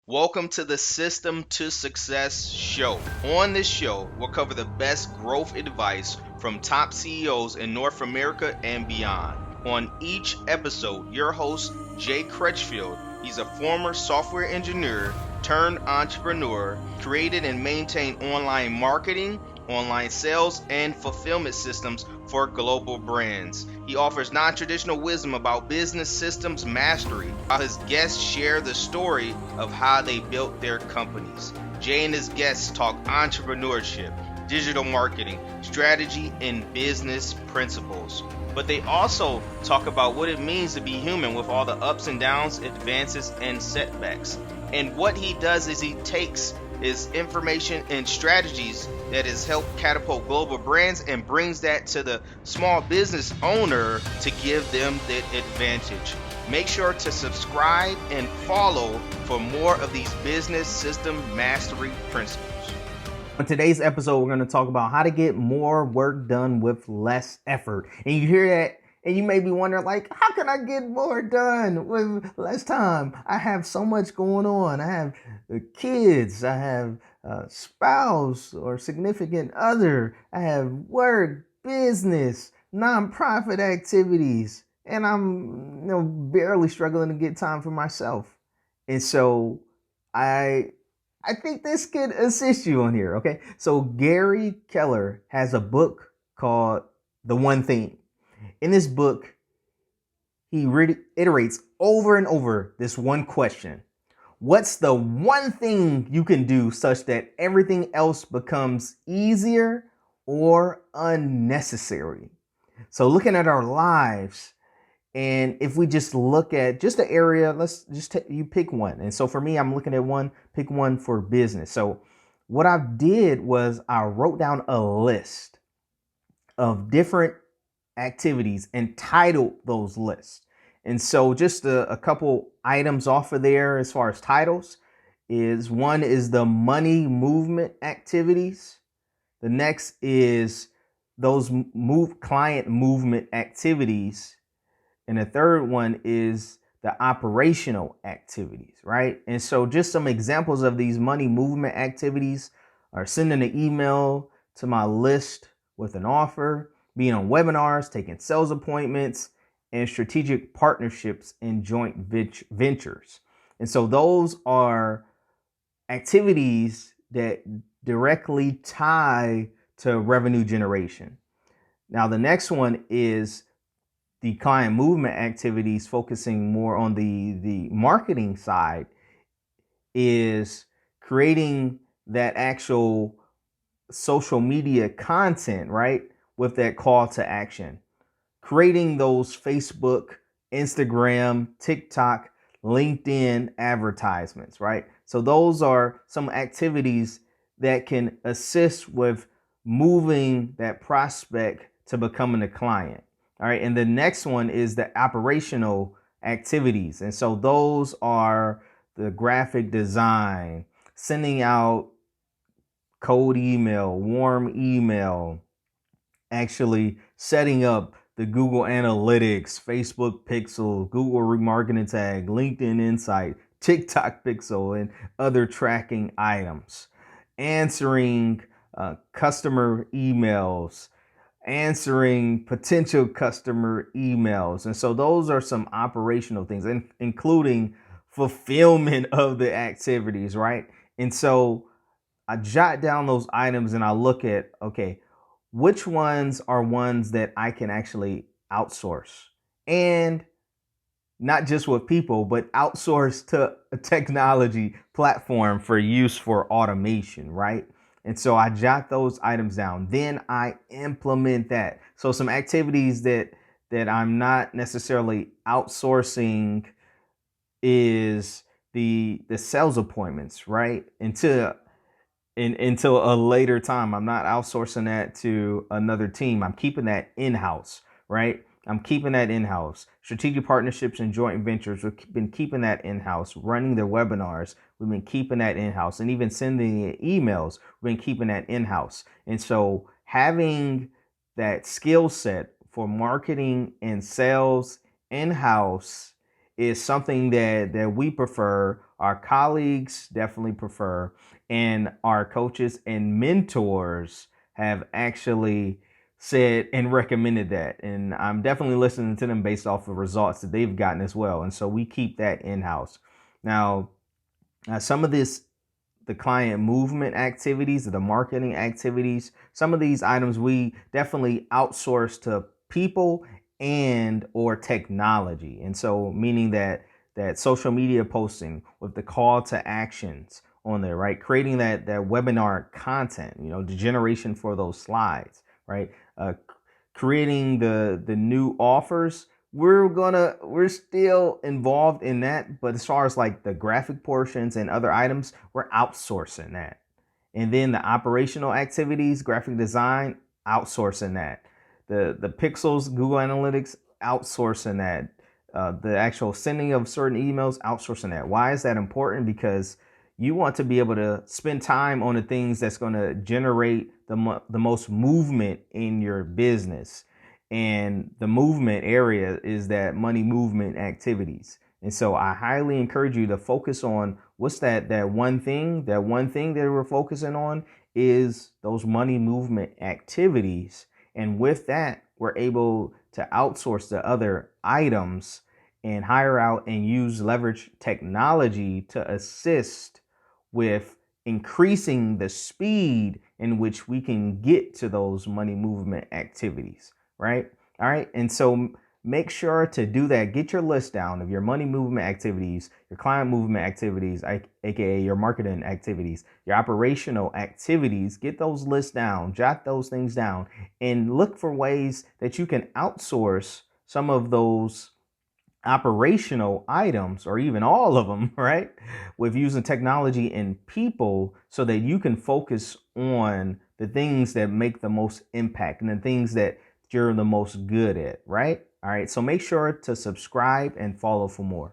Welcome to the System to Success show. On this show, we'll cover the best growth advice from top CEOs in North America and beyond. On each episode, your host, Jay Crutchfield, he's a former software engineer turned entrepreneur, created and maintained online marketing, online sales, and fulfillment systems for global brands. He offers non-traditional wisdom about business systems mastery, while his guests share the story of how they built their companies. Jay and his guests talk entrepreneurship, digital marketing, strategy, and business principles. But they also talk about what it means to be human with all the ups and downs, advances, and setbacks. And what he does is he takes his information and strategies that has helped catapult global brands and brings that to the small business owner to give them that advantage. Make sure to subscribe and follow for more of these business system mastery principles. On today's episode, we're going to talk about how to get more work done with less effort. And you hear that and you may be wondering, like, how can I get more done with less time? I have so much going on. I have kids. I have a spouse or significant other. I have work, business, nonprofit activities. And I'm barely struggling to get time for myself. And so I think this could assist you on here, okay? So Gary Keller has a book called The One Thing. In this book, he reiterates over and over this one question. What's the one thing you can do such that everything else becomes easier or unnecessary? So looking at our lives, and if we just look at just the area, let's just you pick one. And so for me, I'm looking at pick one for business. So what I did was I wrote down a list of different activities and titled those lists. And so just a couple items off of there as far as titles is one is the money movement activities. The next is those client movement activities. And the third one is the operational activities, right? And so just some examples of these money movement activities are sending an email to my list with an offer, being on webinars, taking sales appointments, and strategic partnerships and joint ventures. And so those are activities that directly tie to revenue generation. Now, the next one is the client movement activities, focusing more on the marketing side, is creating that actual social media content, right? With that call to action, creating those Facebook, Instagram, TikTok, LinkedIn advertisements, right? So those are some activities that can assist with moving that prospect to becoming a client. All right. And the next one is the operational activities. And so those are the graphic design, sending out cold email, warm email, actually setting up the Google Analytics, Facebook Pixel, Google Remarketing Tag, LinkedIn Insight, TikTok Pixel, and other tracking items, answering customer emails, answering potential customer emails. And so those are some operational things, including fulfillment of the activities, right? And so I jot down those items and I look at, okay, which ones are ones that I can actually outsource, and not just with people, but outsource to a technology platform for use for automation, right? And so I jot those items down. Then I implement that. So some activities that I'm not necessarily outsourcing is the sales appointments, right? Until a later time. I'm not outsourcing that to another team. I'm keeping that in-house, right? I'm keeping that in-house. Strategic partnerships and joint ventures, we've been keeping that in-house. Running their webinars, we've been keeping that in-house. And even sending emails, we've been keeping that in-house. And so having that skill set for marketing and sales in-house is something that we prefer, our colleagues definitely prefer, and our coaches and mentors have actually said and recommended that. And I'm definitely listening to them based off the results that they've gotten as well. And so we keep that in-house. Now, some of the client movement activities, the marketing activities, some of these items we definitely outsource to people and or technology. And so meaning that social media posting with the call to actions on there, right? Creating that webinar content, the generation for those slides, right? Creating the new offers. We're still involved in that, but as far as like the graphic portions and other items, we're outsourcing that. And then the operational activities, graphic design, outsourcing that. The pixels, Google Analytics, outsourcing that. The actual sending of certain emails, outsourcing that. Why is that important? Because you want to be able to spend time on the things that's going to generate the most movement in your business. And the movement area is that money movement activities. And so I highly encourage you to focus on what's that one thing that we're focusing on is those money movement activities. And with that, we're able to outsource the other items and hire out and leverage technology to assist with increasing the speed in which we can get to those money movement activities, right? All right. And so make sure to do that. Get your list down of your money movement activities, your client movement activities, aka your marketing activities, your operational activities. Get those lists down, jot those things down, and look for ways that you can outsource some of those operational items or even all of them, right? With using technology and people so that you can focus on the things that make the most impact and the things that you're the most good at, right? All right. So make sure to subscribe and follow for more.